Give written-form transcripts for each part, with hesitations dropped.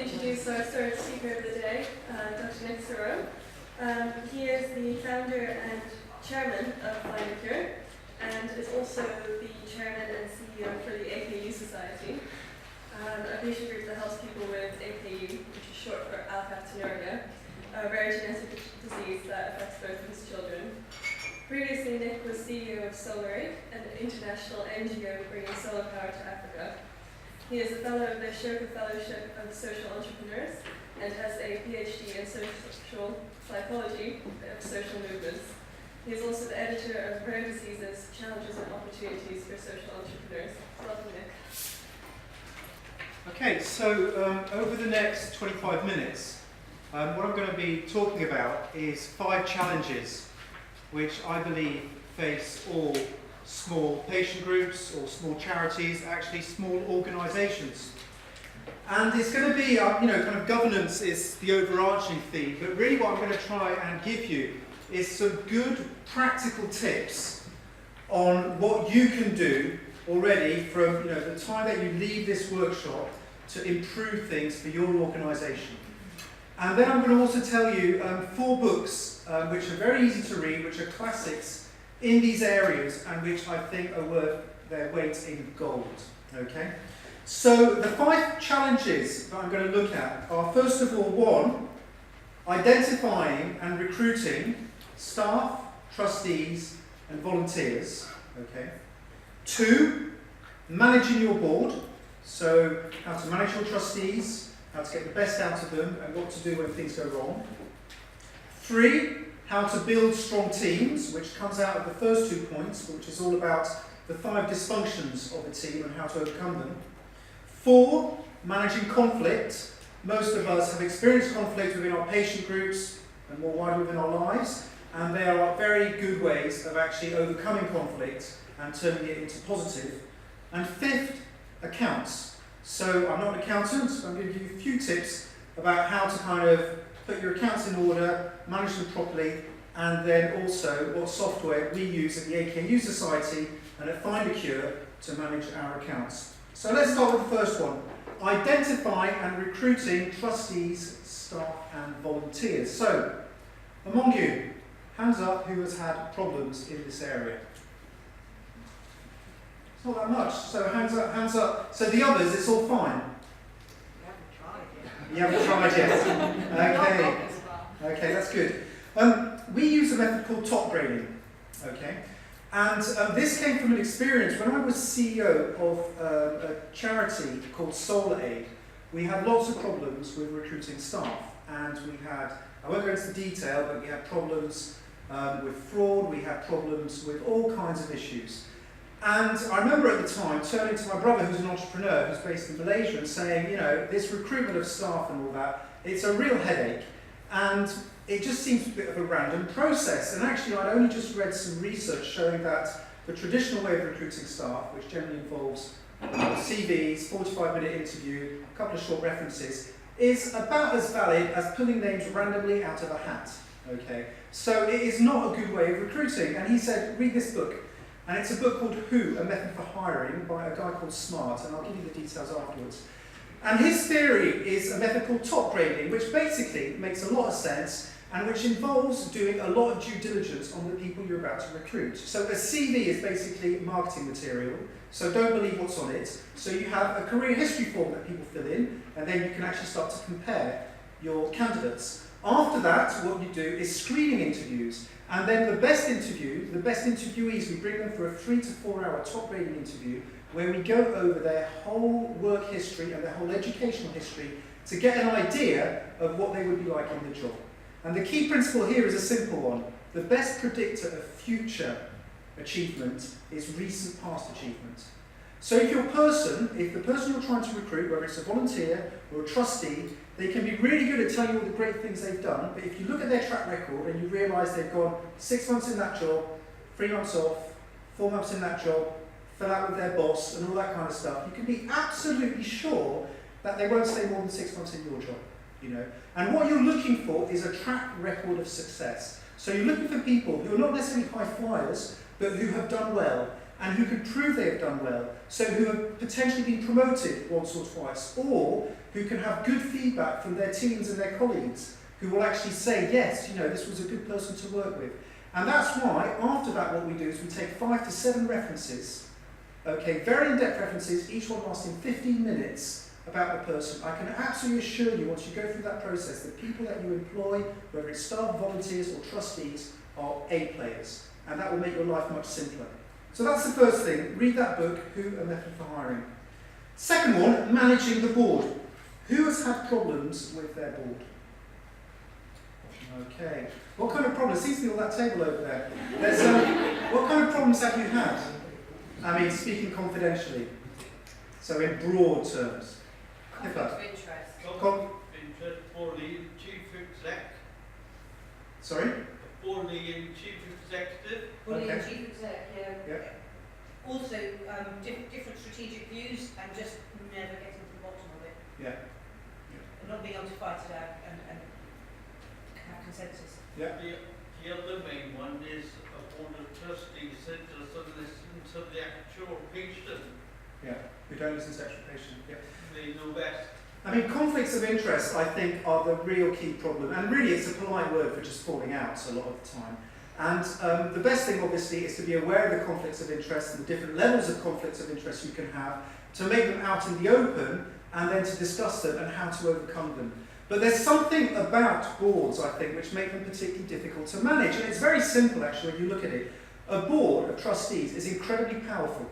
introduce our third speaker of the day, Dr. Nick Sireau. He is the founder and chairman of Findacure, and is also the chairman and CEO for the AKU Society, a patient group that helps people with AKU, which is short for alpha-actinuria, a rare genetic disease that affects both of his children. Previously, Nick was CEO of SolarAid, an international NGO bringing solar power to Africa. He is a fellow of the Ashoka Fellowship of Social Entrepreneurs and has a PhD in social psychology of social movements. He is also the editor of Rare Diseases, Challenges and Opportunities for Social Entrepreneurs. Welcome, Nick. Okay, so over the next 25 minutes, what I'm going to be talking about is 5 challenges which I believe face all small patient groups or small charities, actually small organisations. And it's going to be, kind of governance is the overarching theme, but really what I'm going to try and give you is some good practical tips on what you can do already from the time that you leave this workshop to improve things for your organisation. And then I'm going to also tell you 4 books which are very easy to read, which are classics in these areas and which I think are worth their weight in gold. Okay? So the 5 challenges that I'm going to look at are, first of all, 1, identifying and recruiting staff, trustees and volunteers. Okay? 2, managing your board. So how to manage your trustees, how to get the best out of them and what to do when things go wrong. 3, how to build strong teams, which comes out of the first 2 points, which is all about the 5 dysfunctions of a team and how to overcome them. 4, managing conflict. Most of us have experienced conflict within our patient groups and more widely within our lives, and there are very good ways of actually overcoming conflict and turning it into positive. And 5th, accounts. So I'm not an accountant, but I'm going to give you a few tips about how to kind of put your accounts in order, manage them properly, and then also what software we use at the AKU Society and at Findacure to manage our accounts. So let's start with the first one. Identifying and recruiting trustees, staff and volunteers. So, among you, hands up who has had problems in this area. It's not that much, so hands up, hands up. So the others, it's all fine. You haven't tried yet? Okay. Okay, that's good. We use a method called top grading. Okay? And this came from an experience when I was CEO of a charity called SolarAid. We had lots of problems with recruiting staff. And we had, I won't go into the detail, but we had problems with fraud, we had problems with all kinds of issues. And I remember at the time turning to my brother, who's an entrepreneur, who's based in Malaysia, and saying, this recruitment of staff and all that, it's a real headache. And it just seems a bit of a random process. And actually, I'd only just read some research showing that the traditional way of recruiting staff, which generally involves CVs, 45-minute interview, a couple of short references, is about as valid as pulling names randomly out of a hat. Okay? So it is not a good way of recruiting. And he said, read this book. And it's a book called Who, A Method for Hiring, by a guy called Smart, and I'll give you the details afterwards. And his theory is a method called top grading, which basically makes a lot of sense and which involves doing a lot of due diligence on the people you're about to recruit. So a CV is basically marketing material, so don't believe what's on it. So you have a career history form that people fill in, and then you can actually start to compare your candidates. After that, what you do is screening interviews. And then the best interviewees, we bring them for a 3 to 4 hour top grading interview where we go over their whole work history and their whole educational history to get an idea of what they would be like in the job. And the key principle here is a simple one. The best predictor of future achievement is recent past achievement. So if the person you're trying to recruit, whether it's a volunteer or a trustee, they can be really good at telling you all the great things they've done, but if you look at their track record and you realise they've gone 6 months in that job, 3 months off, 4 months in that job, fell out with their boss and all that kind of stuff, you can be absolutely sure that they won't stay more than 6 months in your job. And what you're looking for is a track record of success. So you're looking for people who are not necessarily high flyers, but who have done well. and who can prove they have done well, so who have potentially been promoted once or twice, or who can have good feedback from their teams and their colleagues, who will actually say, yes, this was a good person to work with. And that's why, after that, what we do is we take 5 to 7 references, okay, very in-depth references, each one lasting 15 minutes about the person. I can absolutely assure you, once you go through that process, the people that you employ, whether it's staff, volunteers, or trustees, are A players. And that will make your life much simpler. So that's the first thing. Read that book, Who, A Method for Hiring. Second one, managing the board. Who has had problems with their board? Okay. What kind of problems? Seems to be on that table over there. What kind of problems have you had? I mean, speaking confidentially. So in broad terms. Conflict of interest. Interest for the chief exec. Sorry? For the chief executive. Bullying Okay. chief exec, yeah. Yeah. Also, different strategic views and just never getting to the bottom of it. Yeah. And not being able to fight it out and have consensus. Yeah. The other main one is a board of trustees that doesn't listen to the actual patient. Yeah. We don't listen to actual patient. Yeah. They know best. I mean, conflicts of interest, I think, are the real key problem. And really, it's a polite word for just falling out a lot of the time. And the best thing, obviously, is to be aware of the conflicts of interest and the different levels of conflicts of interest you can have, to make them out in the open, and then to discuss them and how to overcome them. But there's something about boards, I think, which make them particularly difficult to manage. And it's very simple, actually, when you look at it. A board of trustees is incredibly powerful.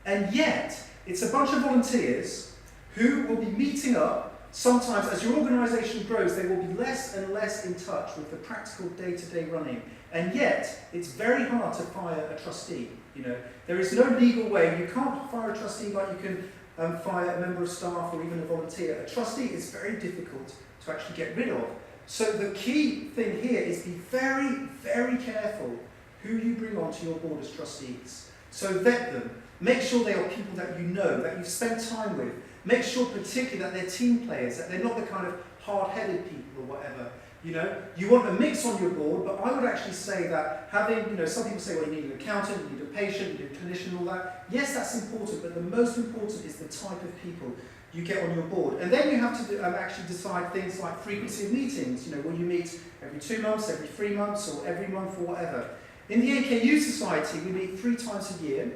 And yet, it's a bunch of volunteers who will be meeting up. Sometimes, as your organisation grows, they will be less and less in touch with the practical day-to-day running. And yet, it's very hard to fire a trustee. There is no legal way. You can't fire a trustee like you can fire a member of staff or even a volunteer. A trustee is very difficult to actually get rid of. So the key thing here is be very, very careful who you bring onto your board as trustees. So vet them. Make sure they are people that you know, that you've spent time with. Make sure particularly that they're team players, that they're not the kind of hard-headed people or whatever. You want a mix on your board, but I would actually say that having, some people say, well, you need an accountant, you need a patient, you need a clinician, and all that. Yes, that's important, but the most important is the type of people you get on your board. And then you have to actually decide things like frequency of meetings. Will you meet every 2 months, every 3 months, or every month, or whatever. In the AKU Society, we meet 3 times a year.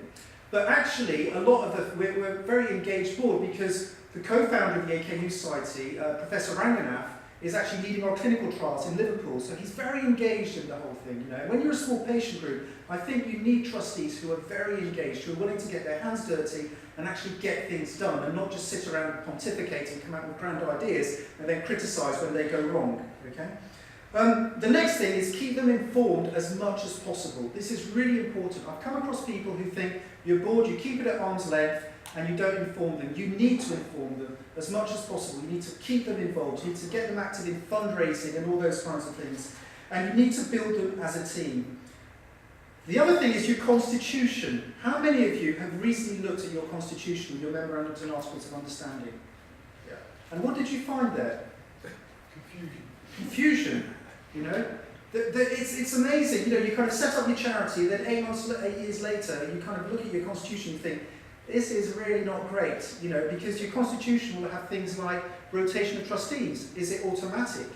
But actually, we're a very engaged board because the co-founder of the AKU Society, Professor Ranganath, is actually leading our clinical trials in Liverpool. So he's very engaged in the whole thing. When you're a small patient group, I think you need trustees who are very engaged, who are willing to get their hands dirty and actually get things done, and not just sit around and pontificate and come out with grand ideas and then criticise when they go wrong. Okay? The next thing is keep them informed as much as possible. This is really important. I've come across people who think you're bored, you keep it at arm's length, and you don't inform them. You need to inform them as much as possible. You need to keep them involved. You need to get them active in fundraising and all those kinds of things. And you need to build them as a team. The other thing is your constitution. How many of you have recently looked at your constitution, your memorandums and articles of understanding? Yeah. And what did you find there? Confusion. It's amazing. You kind of set up your charity, then 8 years later, you kind of look at your constitution and think, this is really not great, because your constitution will have things like rotation of trustees. Is it automatic,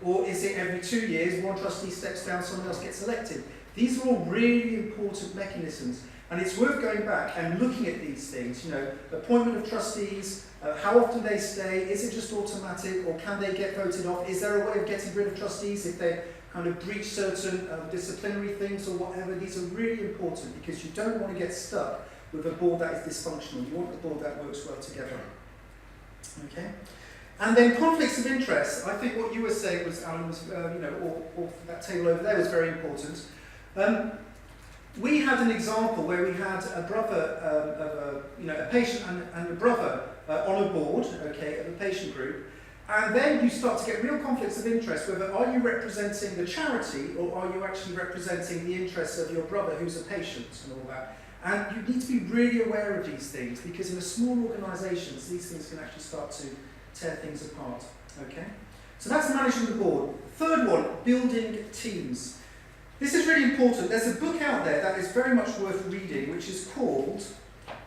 or is it every 2 years, one trustee steps down, someone else gets elected? These are all really important mechanisms, and it's worth going back and looking at these things, appointment of trustees, how often they stay, is it just automatic, or can they get voted off? Is there a way of getting rid of trustees if they kind of breach certain disciplinary things or whatever? These are really important because you don't want to get stuck with a board that is dysfunctional. You want a board that works well together. Okay? And then conflicts of interest. I think what you were saying was, Alan, was, or that table over there was very important. We had an example where we had a brother, a patient and a brother on a board, okay, of a patient group. And then you start to get real conflicts of interest, whether are you representing the charity or are you actually representing the interests of your brother who's a patient and all that. And you need to be really aware of these things because in a small organisations, these things can actually start to tear things apart. Okay? So that's managing the board. Third one, building teams. This is really important. There's a book out there that is very much worth reading, which is called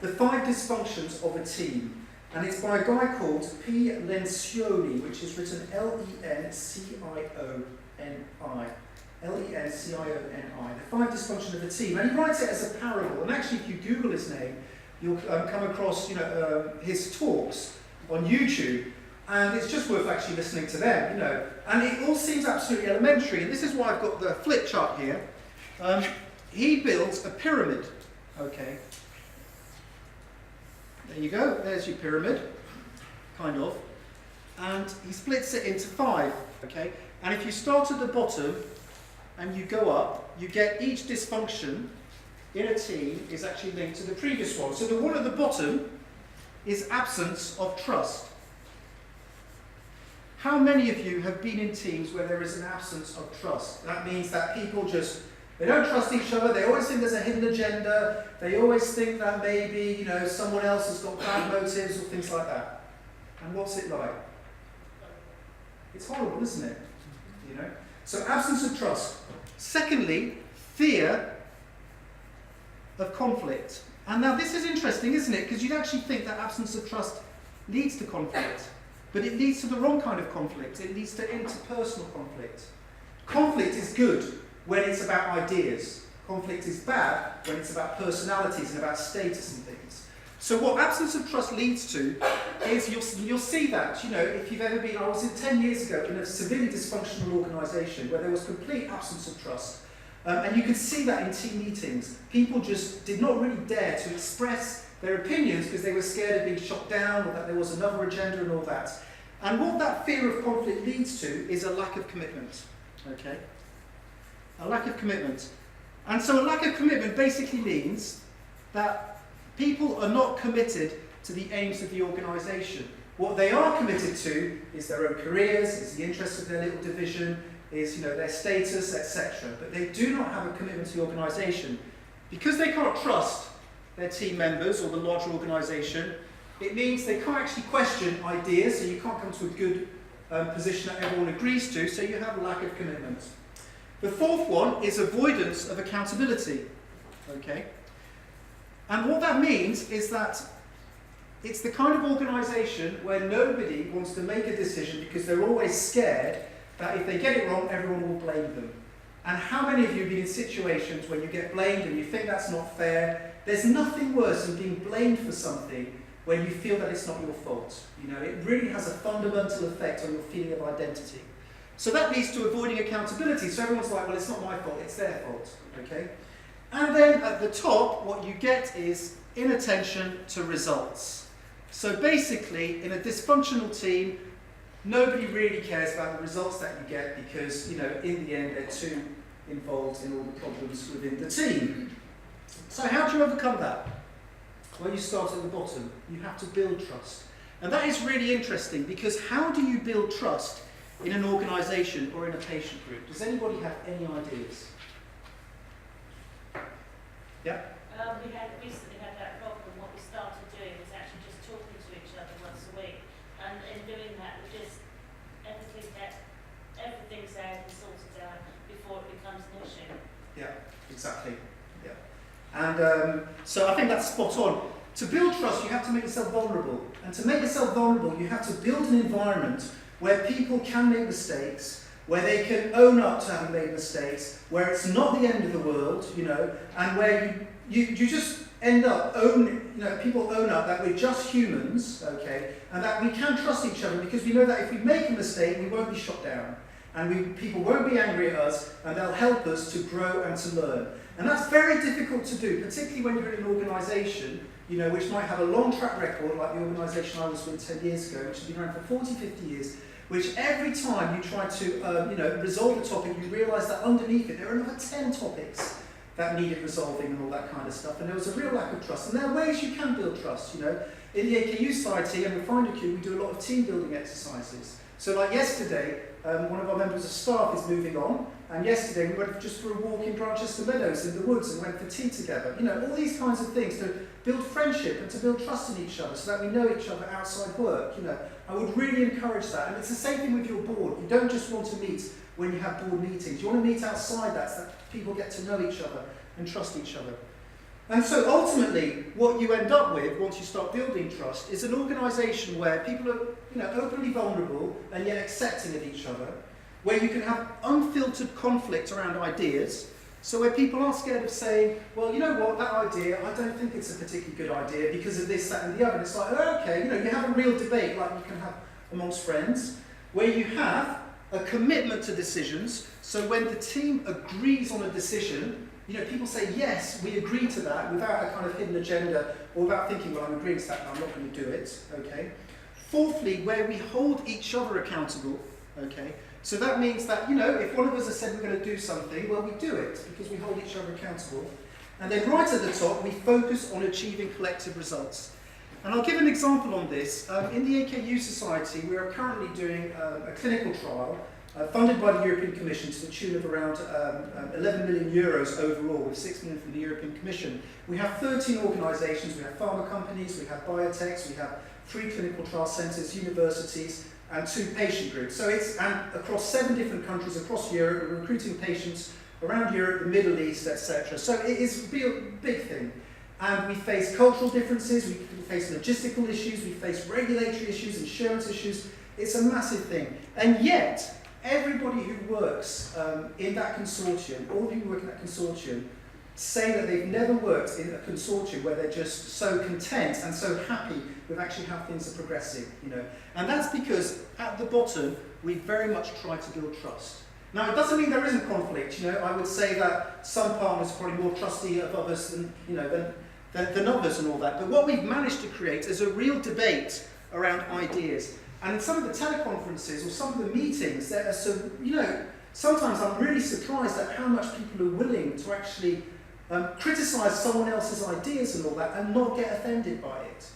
The 5 Dysfunctions of a Team. And it's by a guy called P. Lencioni, which is written Lencioni. Lencioni. The 5 Dysfunctions of a Team. And he writes it as a parable. And actually, if you Google his name, you'll come across his talks on YouTube. And it's just worth actually listening to them, And it all seems absolutely elementary. And this is why I've got the flip chart here. He builds a pyramid. Okay. There you go. There's your pyramid, kind of. And he splits it into 5. Okay. And if you start at the bottom and you go up, you get each dysfunction in a team is actually linked to the previous one. So the one at the bottom is absence of trust. How many of you have been in teams where there is an absence of trust? That means that people they don't trust each other, they always think there's a hidden agenda, they always think that maybe, someone else has got bad motives or things like that. And what's it like? It's horrible, isn't it? So absence of trust. Secondly, fear of conflict. And now this is interesting, isn't it? Because you'd actually think that absence of trust leads to conflict. But it leads to the wrong kind of conflict. It leads to interpersonal conflict. Conflict is good when it's about ideas. Conflict is bad when it's about personalities and about status and things. So what absence of trust leads to is you'll see that, if you've ever been, I was in 10 years ago in a severely dysfunctional organisation where there was complete absence of trust. And you could see that in team meetings. People just did not really dare to express their opinions because they were scared of being shot down or that there was another agenda and all that. And what that fear of conflict leads to is a lack of commitment. Okay? A lack of commitment. And so a lack of commitment basically means that people are not committed to the aims of the organisation. What they are committed to is their own careers, is the interests of their little division, is their status, etc. But they do not have a commitment to the organisation. Because they can't trust their team members or the larger organisation, it means they can't actually question ideas, so you can't come to a good position that everyone agrees to, so you have a lack of commitment. The fourth one is avoidance of accountability. Okay? And what that means is that it's the kind of organisation where nobody wants to make a decision because they're always scared that if they get it wrong, everyone will blame them. And how many of you have been in situations where you get blamed and you think that's not fair? There's nothing worse than being blamed for something when you feel that it's not your fault. It really has a fundamental effect on your feeling of identity. So that leads to avoiding accountability. So everyone's like, well, it's not my fault, it's their fault. Okay? And then at the top, what you get is inattention to results. So basically, in a dysfunctional team, nobody really cares about the results that you get because, in the end, they're too involved in all the problems within the team. So how do you overcome that? Well, you start at the bottom. You have to build trust. And that is really interesting because how do you build trust in an organisation or in a patient group? Does anybody have any ideas? Yeah? We recently had that problem. What we started doing was actually just talking to each other once a week. And in doing that, everything's out and sorted out before it becomes an issue. Yeah, exactly. Yeah. And so I think that's spot on. To build trust, you have to make yourself vulnerable. And to make yourself vulnerable, you have to build an environment where people can make mistakes, where they can own up to having made mistakes, where it's not the end of the world, and where you just end up people own up that we're just humans, okay, and that we can trust each other because we know that if we make a mistake, we won't be shot down, and people won't be angry at us, and they'll help us to grow and to learn. And that's very difficult to do, particularly when you're in an organisation, which might have a long track record, like the organisation I was with 10 years ago, which has been around for 40, 50 years, which every time you try to resolve a topic, you realise that underneath it there are another 10 topics that needed resolving and all that kind of stuff. And there was a real lack of trust. And there are ways you can build trust. In the AKU Society and with Findacure, we do a lot of team building exercises. So like yesterday, one of our members of staff is moving on, and yesterday we went just for a walk in Grantchester Meadows in the woods and went for tea together. All these kinds of things to build friendship and to build trust in each other so that we know each other outside work. You know, I would really encourage that. And it's the same thing with your board. You don't just want to meet when you have board meetings. You want to meet outside that so that people get to know each other and trust each other. And so ultimately, what you end up with once you start building trust is an organisation where people are, openly vulnerable and yet accepting of each other, where you can have unfiltered conflict around ideas, so where people aren't scared of saying, well, you know what, that idea, I don't think it's a particularly good idea because of this, that and the other. And it's like, oh, okay, you have a real debate like you can have amongst friends, where you have a commitment to decisions, so when the team agrees on a decision, people say, yes, we agree to that without a kind of hidden agenda or without thinking, well, I'm agreeing to that, I'm not going to do it, okay? Fourthly, where we hold each other accountable, okay? So that means that, if one of us has said we're going to do something, well, we do it because we hold each other accountable. And then right at the top, we focus on achieving collective results. And I'll give an example on this. In the AKU Society, we are currently doing a clinical trial funded by the European Commission to the tune of around 11 million euros overall, with 6 million from the European Commission. We have 13 organisations, we have pharma companies, we have biotechs, we have 3 clinical trial centres, universities, and 2 patient groups. So it's across 7 different countries across Europe. We're recruiting patients around Europe, the Middle East, etc. So it is a big thing. And we face cultural differences, we face logistical issues, we face regulatory issues, insurance issues. It's a massive thing. And yet, everybody who works in that consortium, all the people who work in that consortium, say that they've never worked in a consortium where they're just so content and so happy with actually how things are progressing, And that's because at the bottom, we very much try to build trust. Now, it doesn't mean there isn't conflict, I would say that some partners are probably more trusty of others than others and all that. But what we've managed to create is a real debate around ideas. And in some of the teleconferences or some of the meetings, there are some, sometimes I'm really surprised at how much people are willing to actually criticise someone else's ideas and all that and not get offended by it,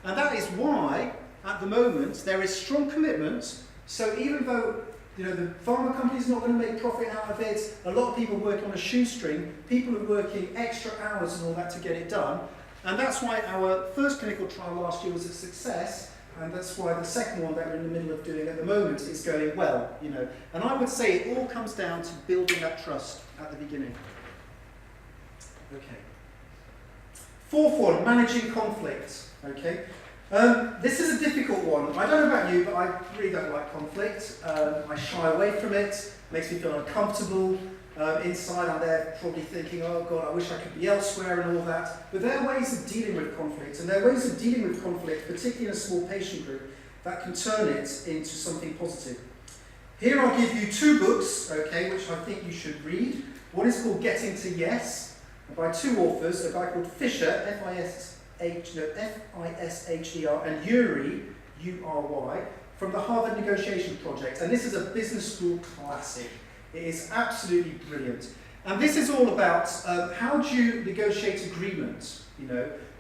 And that is why, at the moment, there is strong commitment. So even though, the pharma company's not going to make profit out of it, a lot of people work on a shoestring, people are working extra hours and all that to get it done. And that's why our first clinical trial last year was a success. And that's why the second one that we're in the middle of doing at the moment is going well, And I would say it all comes down to building that trust at the beginning. Okay. Fourth one, managing conflict. Okay. This is a difficult one. I don't know about you, but I really don't like conflict. I shy away from it. Makes me feel uncomfortable. Inside I'm there probably thinking, oh God, I wish I could be elsewhere and all that. But there are ways of dealing with conflict, and there are ways of dealing with conflict, particularly in a small patient group, that can turn it into something positive. Here I'll give you 2 books, okay, which I think you should read. One is called Getting to Yes, by 2 authors, a guy called Fisher, F-I-S-H-E-R, and Ury, U-R-Y, from the Harvard Negotiation Project. And this is a business school classic. It is absolutely brilliant. And this is all about how do you negotiate agreement,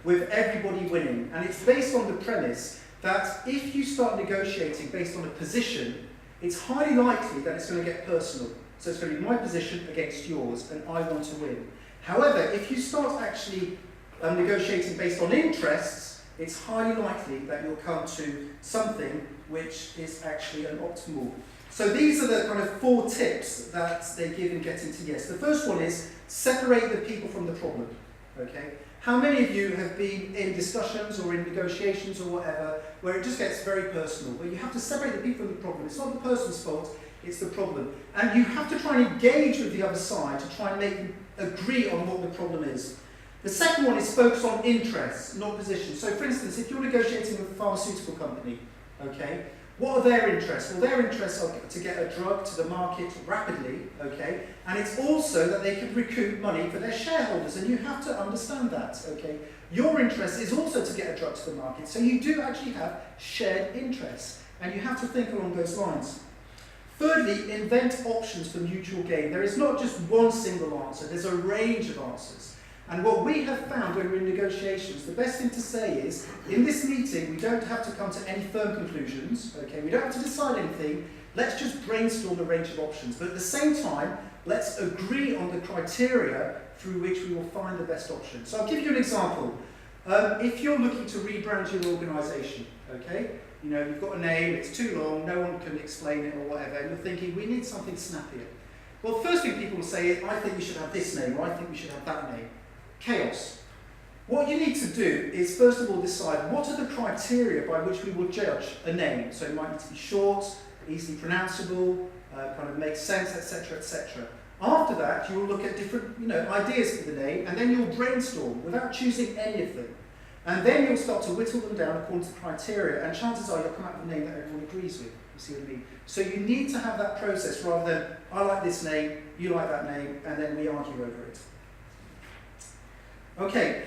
with everybody winning. And it's based on the premise that if you start negotiating based on a position, it's highly likely that it's going to get personal. So it's going to be my position against yours, and I want to win. However, if you start actually negotiating based on interests, it's highly likely that you'll come to something which is actually an optimal. So these are the kind of 4 tips that they give in Getting to Yes. The first one is separate the people from the problem. Okay? How many of you have been in discussions or in negotiations or whatever where it just gets very personal, where you have to separate the people from the problem? It's not the person's fault, it's the problem. And you have to try and engage with the other side to try and make them agree on what the problem is. The second one is focus on interests, not positions. So for instance, if you're negotiating with a pharmaceutical company, okay, what are their interests? Well, their interests are to get a drug to the market rapidly, okay, and it's also that they can recoup money for their shareholders, and you have to understand that, okay. Your interest is also to get a drug to the market, so you do actually have shared interests, and you have to think along those lines. Thirdly, invent options for mutual gain. There is not just one single answer, there's a range of answers. And what we have found when we're in negotiations, the best thing to say is, in this meeting, we don't have to come to any firm conclusions, okay? We don't have to decide anything. Let's just brainstorm a range of options. But at the same time, let's agree on the criteria through which we will find the best option. So I'll give you an example. if you're looking to rebrand your organisation, okay, you know, you've got a name, it's too long, no one can explain it or whatever, and you're thinking, we need something snappier. Well, the first thing people will say is, I think we should have this name, or I think we should have that name. Chaos. What you need to do is, first of all, decide what are the criteria by which we will judge a name. So it might need to be short, easily pronounceable, kind of make sense, etc., etc. After that, you will look at different, ideas for the name, and then you'll brainstorm without choosing any of them. And then you'll start to whittle them down according to criteria, and chances are you'll come up with a name that everyone agrees with. You see what I mean? So you need to have that process rather than, I like this name, you like that name, and then we argue over it. Okay.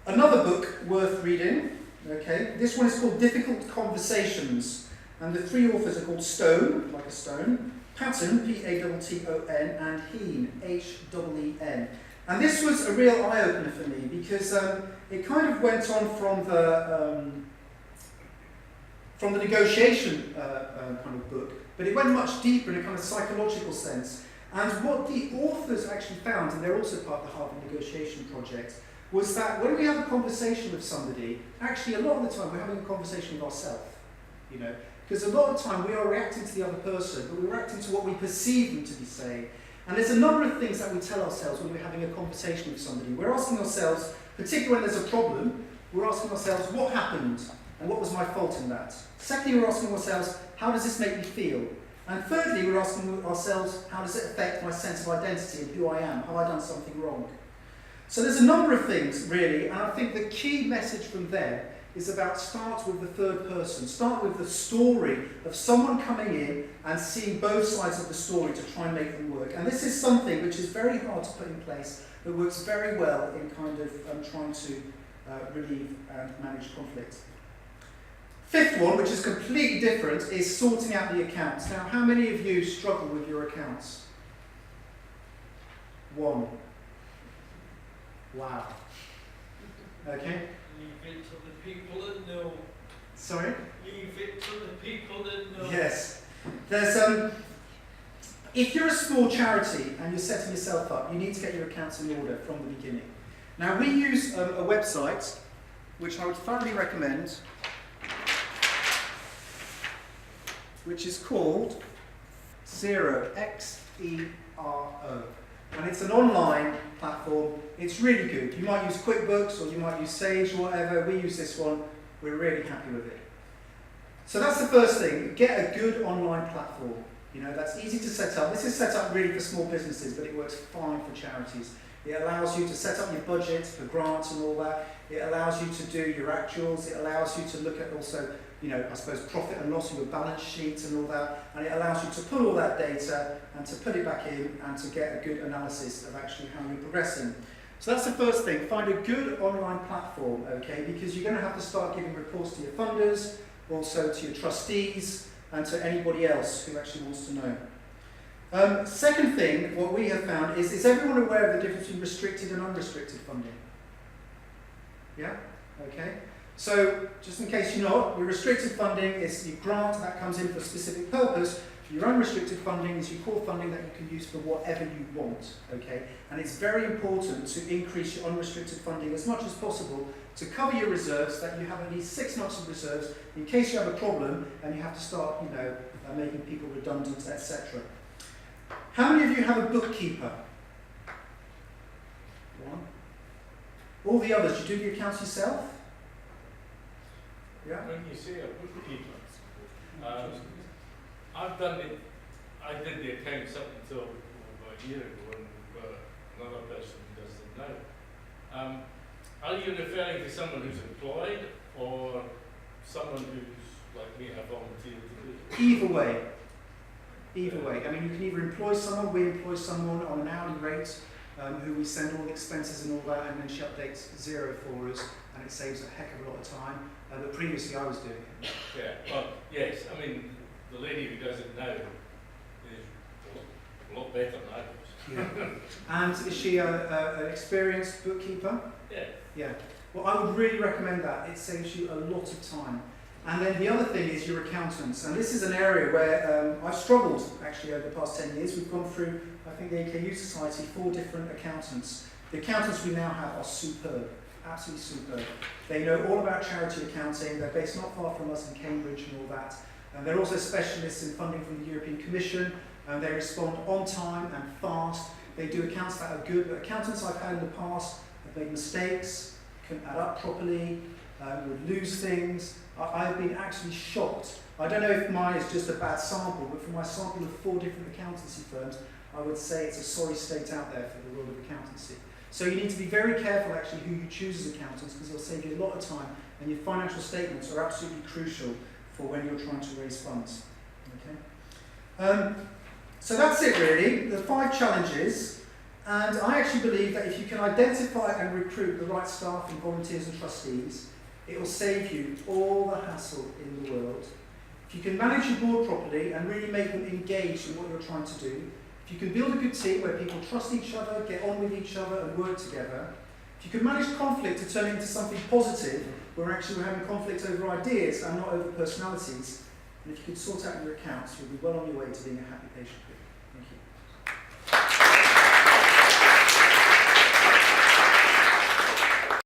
Another book worth reading, okay, this one is called Difficult Conversations, and the 3 authors are called Stone, like a stone, Patton, P-A-T-T-O-N, and Heen, H-E-E-N. And this was a real eye-opener for me because it kind of went on from the negotiation kind of book, but it went much deeper in a kind of psychological sense. And what the authors actually found, and they're also part of the Harvard Negotiation Project, was that when we have a conversation with somebody, actually a lot of the time we're having a conversation with ourselves, because a lot of the time we are reacting to the other person, but we're reacting to what we perceive them to be saying. And there's a number of things that we tell ourselves when we're having a conversation with somebody. We're asking ourselves, particularly when there's a problem, we're asking ourselves, what happened? And what was my fault in that? Secondly, we're asking ourselves, how does this make me feel? And thirdly, we're asking ourselves, how does it affect my sense of identity and who I am? Have I done something wrong? So there's a number of things, really, and I think the key message from there is about start with the third person. Start with the story of someone coming in and seeing both sides of the story to try and make them work. And this is something which is very hard to put in place, but works very well in kind of trying to relieve and manage conflict. Fifth one, which is completely different, is sorting out the accounts. Now, how many of you struggle with your accounts? 1. Wow. Okay. Leave it to the people that know. Sorry? Leave it to the people that know. Yes. There's if you're a small charity and you're setting yourself up, you need to get your accounts in order from the beginning. Now, we use a website which I would thoroughly recommend, which is called Xero, X-E-R-O. And it's an online platform. It's really good. You might use QuickBooks or you might use Sage or whatever. We use this one. We're really happy with it. So that's the first thing. Get a good online platform. That's easy to set up. This is set up really for small businesses, but it works fine for charities. It allows you to set up your budget for grants and all that. It allows you to do your actuals. It allows you to look at also, I suppose, profit and loss of your balance sheet and all that. And it allows you to pull all that data and to put it back in and to get a good analysis of actually how you're progressing. So that's the first thing. Find a good online platform, okay? Because you're going to have to start giving reports to your funders, also to your trustees, and to anybody else who actually wants to know. Second thing, what we have found is everyone aware of the difference between restricted and unrestricted funding? Yeah? Okay. So, just in case you're not, your restricted funding is your grant that comes in for a specific purpose. Your unrestricted funding is your core funding that you can use for whatever you want, okay? And it's very important to increase your unrestricted funding as much as possible to cover your reserves, that you have at least 6 months of reserves in case you have a problem and you have to start, making people redundant, etc. How many of you have a bookkeeper? 1. All the others, you do the accounts yourself? Yeah? When you say a bookkeeper, I've done it. I did the accounts up until about a year ago, and we've got another person who does them now. Are you referring to someone who's employed or someone who's like me, have volunteered to do it? Either way. Either way. I mean, you can either employ someone, we employ someone on an hourly rate, who we send all the expenses and all that, and then she updates Xero for us, and it saves a heck of a lot of time. But previously I was doing it. Yeah, well, yes, I mean, the lady who does it now is a lot better than I was. Yeah. And is she an experienced bookkeeper? Yeah. Yeah. Well, I would really recommend that. It saves you a lot of time. And then the other thing is your accountants. And this is an area where I've struggled, actually, over the past 10 years. We've gone through, I think, the AKU Society, 4 different accountants. The accountants we now have are superb. absolutely superb. They know all about charity accounting. They're based not far from us in Cambridge and all that. And they're also specialists in funding from the European Commission. And they respond on time and fast. They do accounts that are good. But accountants I've had in the past have made mistakes, couldn't add up properly, would lose things. I've been actually shocked. I don't know if mine is just a bad sample, but from my sample of 4 different accountancy firms, I would say it's a sorry state out there for the world of accountancy. So you need to be very careful actually who you choose as accountants, because it'll save you a lot of time, and your financial statements are absolutely crucial for when you're trying to raise funds. Okay. So that's it really, the 5 challenges, and I actually believe that if you can identify and recruit the right staff and volunteers and trustees, it will save you all the hassle in the world. If you can manage your board properly and really make them engaged in what you're trying to do, if you can build a good team where people trust each other, get on with each other and work together, if you can manage conflict to turn it into something positive, where actually we're having conflict over ideas and not over personalities, and if you can sort out your accounts, you'll be well on your way to being a happy patient.